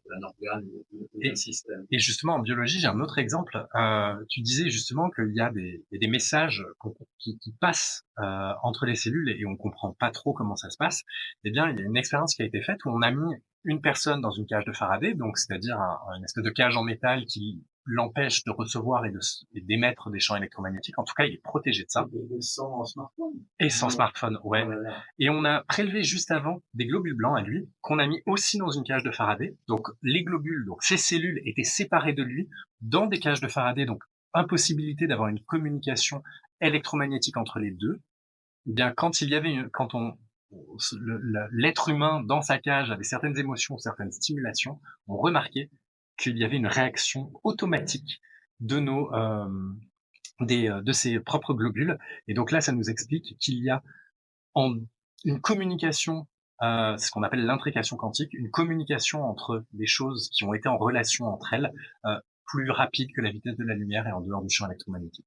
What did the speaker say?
d'un organe ou d'un système. Et justement, en biologie, j'ai un autre exemple. Tu disais justement qu'il y a des messages qui passent entre les cellules et on comprend pas trop comment ça se passe. Eh bien, il y a une expérience qui a été faite où on a mis une personne dans une cage de Faraday, donc c'est-à-dire une espèce de cage en métal qui l'empêche de recevoir et d'émettre des champs électromagnétiques. En tout cas, il est protégé de ça. Et sans smartphone. Et sans smartphone, ouais. Oh là là. Et on a prélevé juste avant des globules blancs à lui, qu'on a mis aussi dans une cage de Faraday. Donc les globules, donc ces cellules étaient séparées de lui dans des cages de Faraday, donc impossibilité d'avoir une communication électromagnétique entre les deux. Eh bien, quand il y avait l'être humain dans sa cage avait certaines émotions, certaines stimulations, on remarquait qu'il y avait une réaction automatique de de ses propres globules. Et donc là, ça nous explique qu'il y a en une communication, ce qu'on appelle l'intrication quantique, une communication entre des choses qui ont été en relation entre elles, plus rapide que la vitesse de la lumière et en dehors du champ électromagnétique.